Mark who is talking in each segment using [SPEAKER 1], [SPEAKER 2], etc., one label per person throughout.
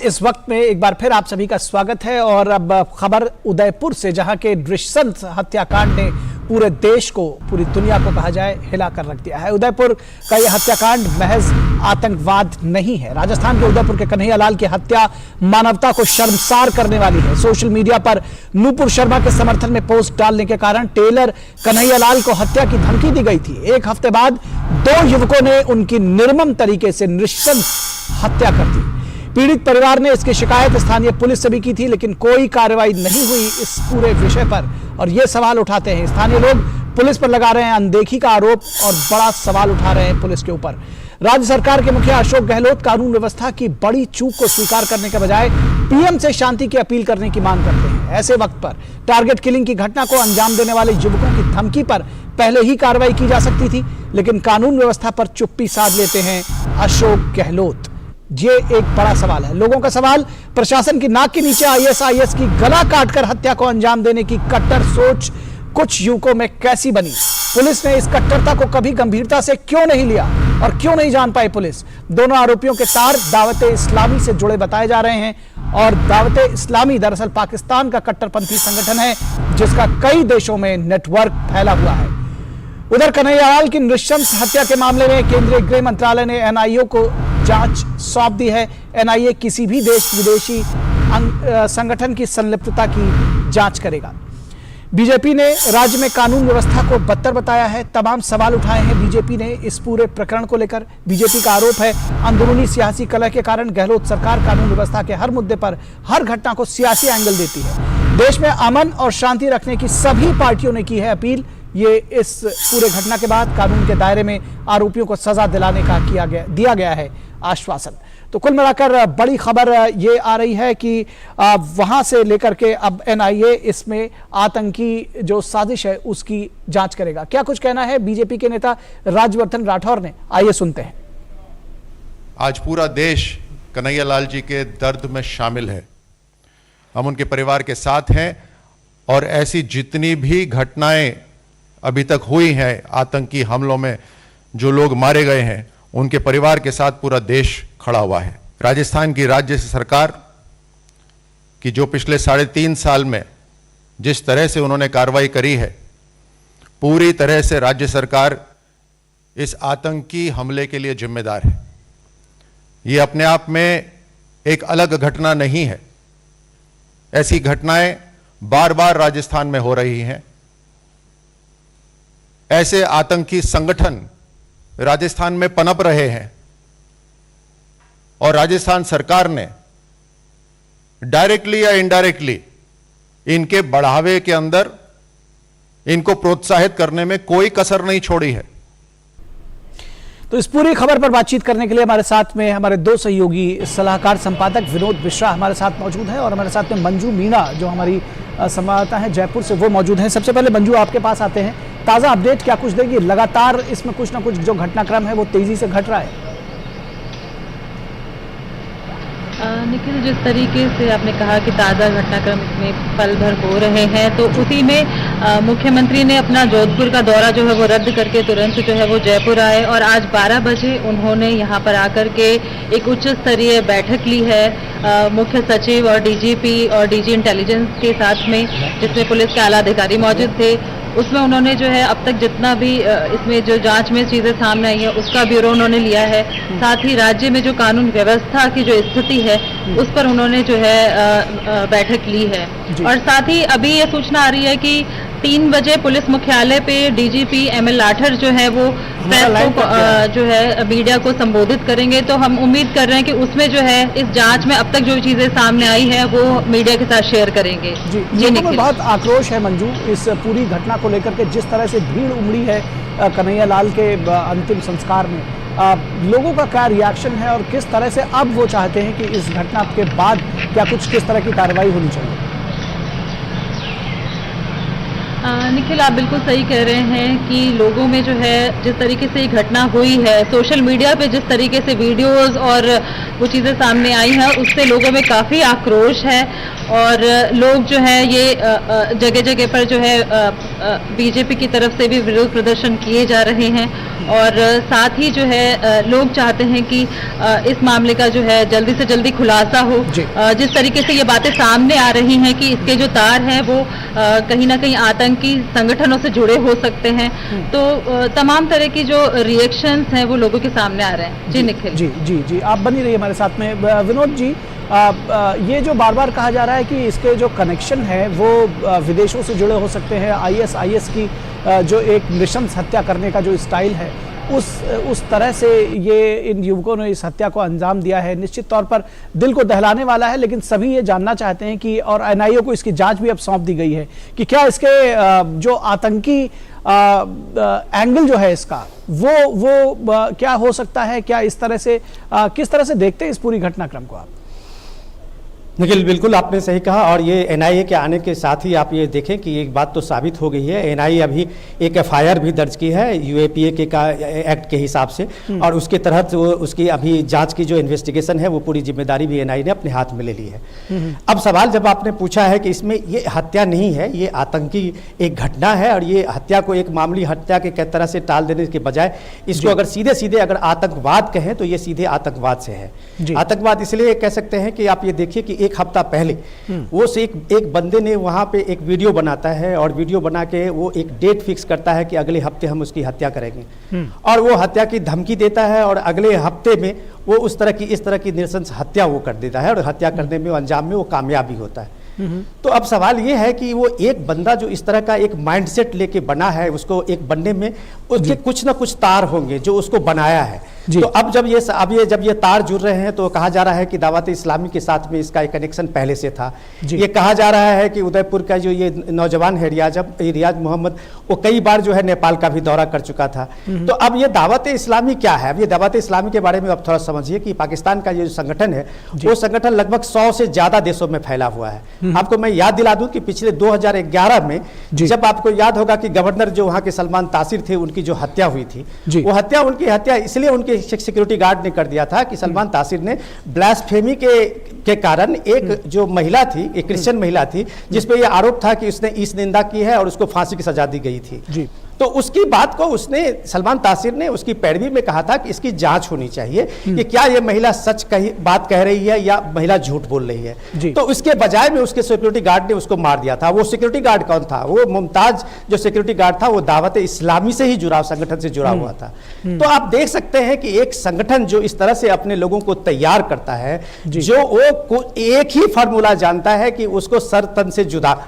[SPEAKER 1] इस वक्त में एक बार फिर आप सभी का स्वागत है और अब खबर उदयपुर से, जहां के नृशंस हत्याकांड ने पूरे देश को, पूरी दुनिया को कहा जाए हिलाकर रख दिया है। उदयपुर का यह हत्याकांड महज आतंकवाद नहीं है। राजस्थान के उदयपुर के कन्हैया लाल की हत्या मानवता को शर्मसार करने वाली है। सोशल मीडिया पर नूपुर शर्मा के समर्थन में पोस्ट डालने के कारण टेलर कन्हैया लाल को हत्या की धमकी दी गई थी। एक हफ्ते बाद दो युवकों ने उनकी निर्मम तरीके से नृशंस हत्या कर दी। पीड़ित परिवार ने इसकी शिकायत स्थानीय पुलिस से भी की थी, लेकिन कोई कार्रवाई नहीं हुई इस पूरे विषय पर। और ये सवाल उठाते हैं स्थानीय लोग, पुलिस पर लगा रहे हैं अनदेखी का आरोप और बड़ा सवाल उठा रहे हैं पुलिस के ऊपर। राज्य सरकार के मुखिया अशोक गहलोत कानून व्यवस्था की बड़ी चूक को स्वीकार करने के बजाय पीएम से शांति की अपील करने की मांग करते हैं। ऐसे वक्त पर टारगेट किलिंग की घटना को अंजाम देने वाले युवकों की धमकी पर पहले ही कार्रवाई की जा सकती थी, लेकिन कानून व्यवस्था पर चुप्पी साध लेते हैं अशोक गहलोत। ये एक बड़ा सवाल है। लोगों का सवाल, प्रशासन की नाक के नीचे आईएसआईएस की गला काटकर हत्या को अंजाम देने की कट्टर सोच कुछ युवकों में कैसी बनी? पुलिस ने इस कट्टरता को कभी गंभीरता से क्यों नहीं लिया और क्यों नहीं जान पाई पुलिस? दोनों आरोपियों के तार दावते इस्लामी से जुड़े बताए जा रहे हैं और दावते इस्लामी दरअसल पाकिस्तान का कट्टरपंथी संगठन है जिसका कई देशों में नेटवर्क फैला हुआ है। उधर कन्हैया लाल की नृशंस हत्या के मामले में केंद्रीय गृह मंत्रालय ने एनआईए को जांच सौंप दी है। एनआईए किसी भी देश विदेशी संगठन की संलिप्तता की जांच करेगा। बीजेपी ने राज्य में कानून व्यवस्था को बदतर बताया है। तमाम सवाल उठाए हैं बीजेपी ने इस पूरे प्रकरण को लेकर। बीजेपी का आरोप है अंदरूनी सियासी कलह के कारण गहलोत सरकार कानून व्यवस्था के हर मुद्दे पर, हर घटना को सियासी एंगल देती है। देश में अमन और शांति रखने की सभी पार्टियों ने की है अपील। ये इस पूरे घटना के बाद कानून के दायरे में आरोपियों को सजा दिलाने का दिया गया है आश्वासन। तो कुल मिलाकर बड़ी खबर ये आ रही है कि वहां से लेकर के अब एनआईए इसमें आतंकी जो साजिश है उसकी जांच करेगा। क्या कुछ कहना है बीजेपी के नेता राज्यवर्धन राठौर ने, आइए सुनते हैं।
[SPEAKER 2] आज पूरा देश कन्हैया लाल जी के दर्द में शामिल है। हम उनके परिवार के साथ हैं और ऐसी जितनी भी घटनाएं अभी तक हुई हैं, आतंकी हमलों में जो लोग मारे गए हैं, उनके परिवार के साथ पूरा देश खड़ा हुआ है। राजस्थान की राज्य सरकार की जो पिछले 3.5 साल में जिस तरह से उन्होंने कार्रवाई करी है, पूरी तरह से राज्य सरकार इस आतंकी हमले के लिए जिम्मेदार है। ये अपने आप में एक अलग घटना नहीं है। ऐसी घटनाएं बार बार राजस्थान में हो रही हैं। ऐसे आतंकी संगठन राजस्थान में पनप रहे हैं और राजस्थान सरकार ने डायरेक्टली या इनडायरेक्टली इनके बढ़ावे के अंदर इनको प्रोत्साहित करने में कोई कसर नहीं छोड़ी है।
[SPEAKER 1] तो इस पूरी खबर पर बातचीत करने के लिए हमारे साथ में हमारे दो सहयोगी सलाहकार संपादक विनोद मिश्रा हमारे साथ मौजूद हैं और हमारे साथ में मंजू मीणा जो हमारी संवाददाता है जयपुर से, वो मौजूद हैं। सबसे पहले मंजू, आपके पास आते हैं। ताज़ा अपडेट क्या कुछ देगी? लगातार इसमें कुछ ना कुछ जो घटनाक्रम है वो तेजी से घट रहा है।
[SPEAKER 3] निखिल, जिस तरीके से आपने कहा कि ताज़ा घटनाक्रम में पल भर हो रहे हैं, तो उसी में मुख्यमंत्री ने अपना जोधपुर का दौरा जो है वो रद्द करके तुरंत जो है वो जयपुर आए और आज 12 बजे उन्होंने यहाँ पर आकर के एक उच्च स्तरीय बैठक ली है मुख्य सचिव और डीजीपी और डीजी इंटेलिजेंस के साथ में, जिसमें पुलिस के आला अधिकारी मौजूद थे। उसमें उन्होंने जो है अब तक जितना भी इसमें जो जांच में चीज़ें सामने आई हैं उसका ब्यूरो उन्होंने लिया है। साथ ही राज्य में जो कानून व्यवस्था की जो स्थिति है उस पर उन्होंने जो है बैठक ली है। और साथ ही अभी ये सूचना आ रही है कि 3 बजे पुलिस मुख्यालय पे डीजीपी एमएल लाठर जो है वो प्रेस को जो है मीडिया को संबोधित करेंगे। तो हम उम्मीद कर रहे हैं कि उसमें जो है इस जांच में अब तक जो चीजें सामने आई है वो मीडिया के साथ शेयर करेंगे।
[SPEAKER 1] जी निखिल, बहुत आक्रोश है मंजू इस पूरी घटना को लेकर के। जिस तरह से भीड़ उमड़ी है कन्हैया लाल के अंतिम संस्कार में, लोगों का क्या रिएक्शन है और किस तरह से अब वो चाहते हैं कि इस घटना के बाद क्या कुछ किस तरह की कार्रवाई होनी चाहिए?
[SPEAKER 3] निखिल, आप बिल्कुल सही कह रहे हैं कि लोगों में जो है जिस तरीके से ये घटना हुई है, सोशल मीडिया पे जिस तरीके से वीडियोस और वो चीज़ें सामने आई हैं, उससे लोगों में काफ़ी आक्रोश है और लोग जो है ये जगह जगह पर जो है बीजेपी की तरफ से भी विरोध प्रदर्शन किए जा रहे हैं और साथ ही जो है लोग चाहते हैं कि इस मामले का जो है जल्दी से जल्दी खुलासा हो। जिस तरीके से ये बातें सामने आ रही हैं कि इसके जो तार हैं वो कहीं ना कहीं आतंकी संगठनों से जुड़े हो सकते हैं, तो तमाम तरह की जो रिएक्शंस हैं वो लोगों के सामने आ रहे हैं। जी निखिल।
[SPEAKER 1] जी जी जी, आप बनी रहिए हमारे साथ में। विनोद जी, ये जो बार बार कहा जा रहा है कि इसके जो कनेक्शन है वो विदेशों से जुड़े हो सकते हैं, आईएसआईएस की जो एक नृशंस हत्या करने का जो स्टाइल है उस तरह से ये इन युवकों ने इस हत्या को अंजाम दिया है, निश्चित तौर पर दिल को दहलाने वाला है। लेकिन सभी ये जानना चाहते हैं कि, और एनआईए को इसकी जांच भी अब सौंप दी गई है, कि क्या इसके जो आतंकी एंगल जो है इसका वो क्या हो सकता है, क्या इस तरह से किस तरह से देखते हैं इस पूरी घटनाक्रम को आप?
[SPEAKER 4] निखिल, बिल्कुल आपने सही कहा और ये एनआईए के आने के साथ ही आप ये देखें कि एक बात तो साबित हो गई है। एनआईए अभी एक एफआईआर भी दर्ज की है यूएपीए के का एक्ट के हिसाब से और उसके तहत उसकी अभी जांच की जो इन्वेस्टिगेशन है वो पूरी जिम्मेदारी भी एनआईए ने अपने हाथ में ले ली है। अब सवाल जब आपने पूछा है कि इसमें ये हत्या नहीं है, ये आतंकी एक घटना है और ये हत्या को एक मामूली हत्या के तरह से टाल देने के बजाय इसको अगर सीधे सीधे अगर आतंकवाद कहें तो ये सीधे आतंकवाद से है। आतंकवाद इसलिए कह सकते हैं कि आप ये देखिए कि एक हफ्ता पहले वो से एक बंदे ने वहां पे एक वीडियो बनाता है और वीडियो बना के वो एक डेट फिक्स करता है कि अगले हफ्ते हम उसकी हत्या करेंगे और वो हत्या की धमकी देता है और अगले हफ्ते में वो इस तरह की नृशंस हत्या वो कर देता है और हत्या करने में अंजाम में वो कामयाब भी होता है। तो अब सवाल ये है कि वो एक बंदा जो इस तरह का एक माइंडसेट लेके बना है, उसको एक बनने में उसके कुछ ना कुछ तार होंगे जो उसको बनाया है। तो अब जब ये तार जुड़ रहे हैं तो कहा जा रहा है कि दावत इस्लामी के साथ में इसका एक कनेक्शन पहले से था। ये कहा जा रहा है कि उदयपुर का जो ये नौजवान है रियाज मोहम्मद, वो कई बार जो है नेपाल का भी दौरा कर चुका था। तो अब ये दावत इस्लामी क्या है? अब ये दावत इस्लामी के बारे में अब थोड़ा समझिए कि पाकिस्तान का ये जो संगठन है वो संगठन लगभग 100 से ज्यादा देशों में फैला हुआ है। आपको मैं याद दिला दूं कि पिछले 2011 में जब आपको याद होगा कि गवर्नर जो वहां के सलमान तासिर थे, उनकी जो हत्या हुई थी, वो उनकी हत्या इसलिए उनके सिक्योरिटी गार्ड ने कर दिया था कि सलमान तासिर ने ब्लास्फेमी के कारण एक जो महिला थी, एक क्रिश्चियन महिला थी, जिसपे यह आरोप था कि उसने इस निंदा की है और उसको फांसी की सजा दी गई थी। तो उसकी बात को उसने सलमान तासिर ने उसकी पैरवी में कहा था कि इसकी जांच होनी चाहिए कि क्या ये महिला सच बात कह रही है या महिला झूठ बोल रही है। तो उसके बजाय में उसके सिक्योरिटी गार्ड ने उसको मार दिया था। वो सिक्योरिटी गार्ड कौन था? वो मुमताज जो सिक्योरिटी गार्ड था वो दावत इस्लामी से ही जुड़ा, संगठन से जुड़ा हुआ था। तो आप देख सकते हैं कि एक संगठन जो इस तरह से अपने लोगों को तैयार करता है, जो वो एक ही फार्मूला जानता है कि उसको सर तन से जुदा,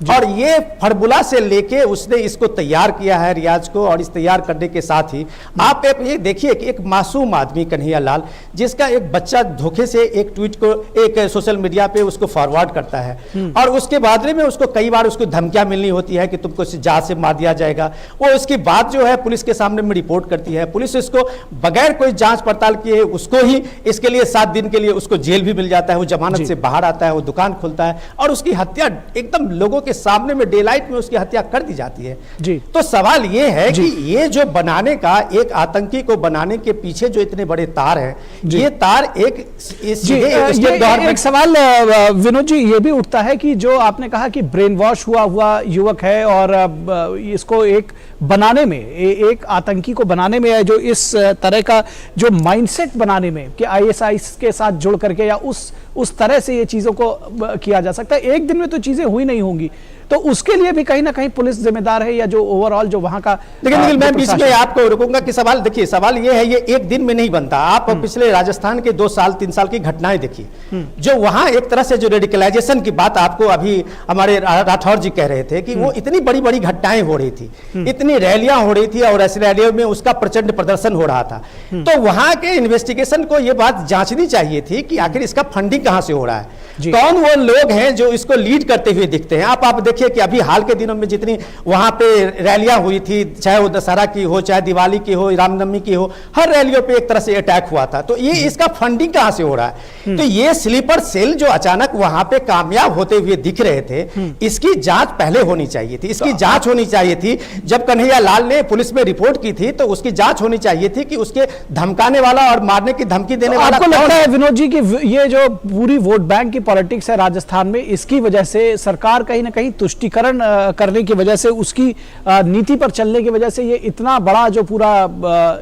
[SPEAKER 4] और ये फार्मूला से लेके उसने इसको तैयार किया है रियाज को। और इस तैयार करने के साथ ही आप ये देखिए कि एक मासूम आदमी कन्हैया लाल, जिसका एक बच्चा धोखे से एक ट्वीट को एक सोशल मीडिया पे उसको फॉरवर्ड करता है और उसके बाद में उसको कई बार उसको धमकियां मिलनी होती है कि तुमको जहाज से मार दिया जाएगा। वो उसकी बात जो है पुलिस के सामने में रिपोर्ट करती है, पुलिस इसको बगैर कोई जांच पड़ताल किए उसको ही इसके लिए 7 दिन के लिए उसको जेल भी मिल जाता है, वो जमानत से बाहर आता है, वो दुकान खोलता है और उसकी हत्या एकदम लोगों के सामने में डेलाइट में उसकी हत्या कर दी जाती है। तो सवाल ये है कि ये जो बनाने का, एक आतंकी को बनाने के पीछे जो इतने बड़े तार हैं, ये तार एक
[SPEAKER 1] सवाल विनोद जी ये भी उठता है कि जो आपने कहा कि ब्रेन वॉश हुआ युवक है और इसको एक बनाने में, एक आतंकी को बनाने में, जो इस तरह का जो माइंडसेट बनाने में कि आईएसआई के साथ जुड़ करके या उस तरह से ये चीजों को किया जा सकता है। एक दिन में तो चीजें हुई नहीं होंगी, तो उसके लिए भी कहीं ना कहीं पुलिस जिम्मेदार है या जो ओवरऑल जो वहां का।
[SPEAKER 4] लेकिन मैं बीच में आपको रुकूंगा कि सवाल देखिए, सवाल ये है ये एक दिन में नहीं बनता। आप पिछले राजस्थान के 2 साल 3 साल की घटनाएं देखिए, जो वहां एक तरह से जो रेडिकलाइजेशन की बात आपको अभी हमारे राठौर जी कह रहे थे कि वो इतनी बड़ी बड़ी घटनाएं हो रही थी, इतनी रैलियां हो रही थी और ऐसी रैलियों में उसका प्रचंड प्रदर्शन हो रहा था। तो वहां के इन्वेस्टिगेशन को ये बात जांचनी चाहिए थी कि आखिर इसका फंडिंग कहां से हो रहा है। कौन वो लोग हैं जो इसको लीड करते हुए दिखते हैं। आप देखिए कि अभी हाल के दिनों में जितनी वहां पे रैलियां हुई थी, चाहे वो दशहरा की हो, चाहे दिवाली की हो, रामनवमी की हो, हर रैलियों पे एक तरह से अटैक हुआ था। तो ये इसका फंडिंग कहां से हो रहा है? तो ये स्लीपर सेल जो अचानक वहां पे कामयाब होते हुए दिख रहे थे, इसकी जांच पहले होनी चाहिए थी। इसकी जांच होनी चाहिए थी। जब कन्हैया लाल ने पुलिस में रिपोर्ट की थी तो उसकी जांच होनी चाहिए थी कि उसके धमकाने वाला और मारने की धमकी देने वाला।
[SPEAKER 1] आपको लगता है विनोद जी कि ये जो पूरी वोट बैंक की पॉलिटिक्स है राजस्थान में, इसकी वजह से सरकार कहीं ना कहीं तुष्टीकरण करने की वजह से, उसकी नीति पर चलने की वजह से ये इतना बड़ा जो पूरा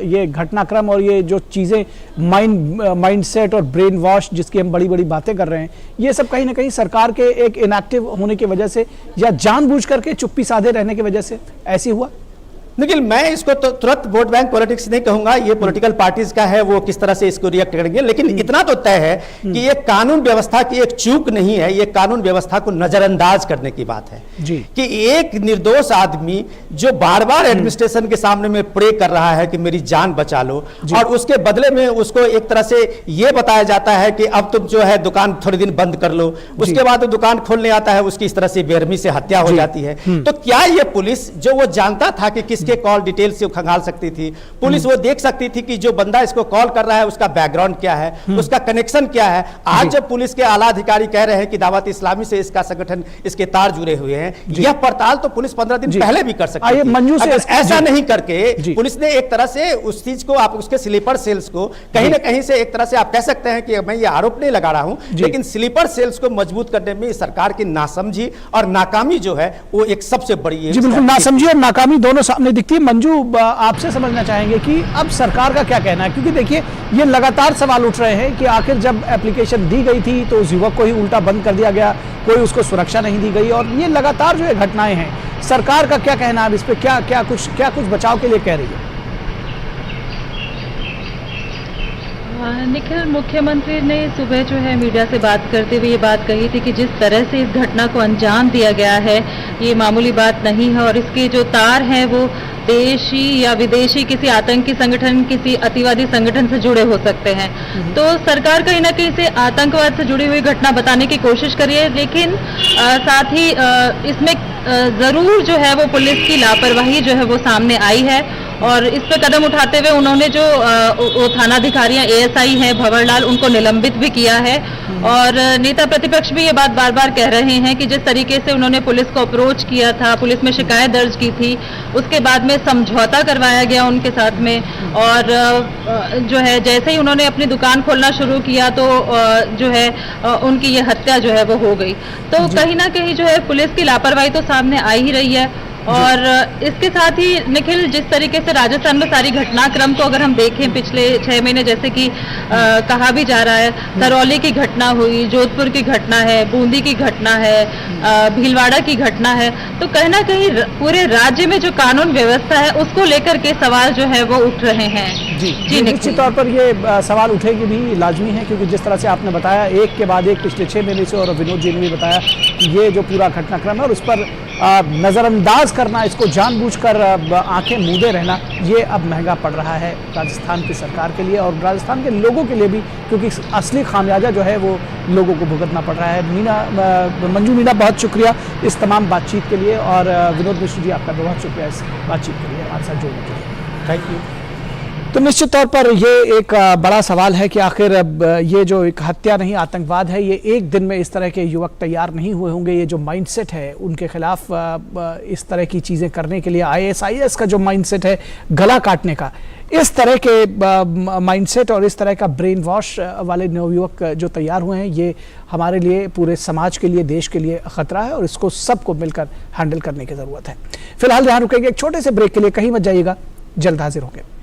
[SPEAKER 1] ये घटनाक्रम और ये जो चीजें माइंडसेट और ब्रेन वॉश जिसकी हम बड़ी बड़ी बातें कर रहे हैं, ये सब कहीं ना कहीं सरकार के एक इनएक्टिव होने की वजह से या जानबूझ करके चुप्पी साधे रहने की वजह से ऐसी हुआ?
[SPEAKER 4] लेकिन मैं इसको तो तुरंत वोट बैंक पॉलिटिक्स नहीं कहूंगा, ये पॉलिटिकल पार्टीज का है, वो किस तरह से इसको रिएक्ट करेंगे। लेकिन इतना तो तय है कि ये कानून व्यवस्था की एक चूक नहीं है, ये कानून व्यवस्था को नजरअंदाज करने की बात है
[SPEAKER 1] जी।
[SPEAKER 4] कि एक निर्दोष आदमी जो बार बार एडमिनिस्ट्रेशन के सामने में प्रे कर रहा है कि मेरी जान बचा लो, और उसके बदले में उसको एक तरह से ये बताया जाता है कि अब तुम जो है दुकान थोड़ी दिन बंद कर लो, उसके बाद वो दुकान खोलने आता है, उसकी इस तरह से बेरहमी से हत्या हो जाती है। तो क्या ये पुलिस जो वो जानता था कि किस के कॉल डिटेल से खंगाल सकती थी, पुलिस वो देख सकती थी कि जो बंदा इसको कॉल कर रहा है उसका बैकग्राउंड क्या है, उसका कनेक्शन क्या है। आज जब पुलिस के आला अधिकारी कह रहे हैं कि दावत इस्लामी से इसका संगठन, इसके तार जुड़े हुए हैं, यह पड़ताल तो पुलिस 15 दिन पहले भी कर सकती थी।
[SPEAKER 1] मंजू से
[SPEAKER 4] ऐसा नहीं करके पुलिस ने एक तरह से उस चीज को, आप उसके स्लीपर सेल्स को कहीं ना कहीं से एक तरह से आप कह सकते हैं कि मैं ये आरोप नहीं लगा रहा हूं, लेकिन स्लीपर सेल्स को मजबूत करने में सरकार की नासमझी और नाकामी जो है वो एक सबसे बड़ी है।
[SPEAKER 1] बिल्कुल, नासमझी और नाकामी दोनों सामने दिखती है। मंजू, आपसे समझना चाहेंगे कि अब सरकार का क्या कहना है, क्योंकि देखिए ये लगातार सवाल उठ रहे हैं कि आखिर जब एप्लीकेशन दी गई थी तो उस युवक को ही उल्टा बंद कर दिया गया, कोई उसको सुरक्षा नहीं दी गई, और ये लगातार जो है घटनाएं हैं, सरकार का क्या कहना है इस पे, क्या कुछ बचाव के लिए कह रही है?
[SPEAKER 3] निखिल, मुख्यमंत्री ने सुबह जो है मीडिया से बात करते हुए ये बात कही थी कि जिस तरह से इस घटना को अंजाम दिया गया है ये मामूली बात नहीं है, और इसके जो तार हैं वो देशी या विदेशी किसी आतंकी संगठन, किसी अतिवादी संगठन से जुड़े हो सकते हैं। तो सरकार कहीं ना कहीं से आतंकवाद से जुड़ी हुई घटना बताने की कोशिश करी है, लेकिन साथ ही इसमें जरूर जो है वो पुलिस की लापरवाही जो है वो सामने आई है, और इस पर कदम उठाते हुए उन्होंने जो थानाधिकारियां एएसआई हैं भंवरलाल, उनको निलंबित भी किया है। और नेता प्रतिपक्ष भी ये बात बार बार कह रहे हैं कि जिस तरीके से उन्होंने पुलिस को अप्रोच किया था, पुलिस में शिकायत दर्ज की थी, उसके बाद में समझौता करवाया गया उनके साथ में, और जो है जैसे ही उन्होंने अपनी दुकान खोलना शुरू किया तो जो है उनकी ये हत्या जो है वो हो गई। तो कहीं ना कहीं जो है पुलिस की लापरवाही तो सामने आ ही रही है। और इसके साथ ही निखिल, जिस तरीके से राजस्थान में सारी घटनाक्रम को अगर हम देखें पिछले 6 महीने, जैसे कि कहा भी जा रहा है, करौली की घटना हुई, जोधपुर की घटना है, बूंदी की घटना है, भीलवाड़ा की घटना है, तो कहीं ना कहीं पूरे राज्य में जो कानून व्यवस्था है उसको लेकर के सवाल जो है वो उठ रहे हैं।
[SPEAKER 1] जी, निश्चित तौर पर ये सवाल उठेगी भी, लाजमी है, क्योंकि जिस तरह से आपने बताया एक के बाद एक पिछले 6 महीने से, और विनोद जी ने भी बताया कि ये जो पूरा घटनाक्रम है और उस पर नजरअंदाज करना, इसको जानबूझकर आंखें मूंदे रहना, ये अब महंगा पड़ रहा है राजस्थान की सरकार के लिए और राजस्थान के लोगों के लिए भी, क्योंकि असली खामियाजा जो है वो लोगों को भुगतना पड़ रहा है। मंजू मीना, बहुत शुक्रिया इस तमाम बातचीत के लिए, और विनोद मिश्र जी आपका बहुत शुक्रिया इस बातचीत के लिए हमारे साथ जुड़ने के लिए।
[SPEAKER 4] Thank you.
[SPEAKER 1] तो निश्चित तौर पर ये एक बड़ा सवाल है कि आखिर ये जो एक हत्या नहीं आतंकवाद है, ये एक दिन में इस तरह के युवक तैयार नहीं हुए होंगे। ये जो माइंडसेट है उनके खिलाफ इस तरह की चीज़ें करने के लिए ISIS का जो माइंडसेट है गला काटने का, इस तरह के माइंडसेट और इस तरह का ब्रेन वॉश वाले नवयुवक जो तैयार हुए हैं, ये हमारे लिए, पूरे समाज के लिए, देश के लिए खतरा है, और इसको सबको मिलकर हैंडल करने की ज़रूरत है। फिलहाल यहाँ रुकेंगे एक छोटे से ब्रेक के लिए, कहीं मत जाइएगा, जल्द हाजिर होंगे।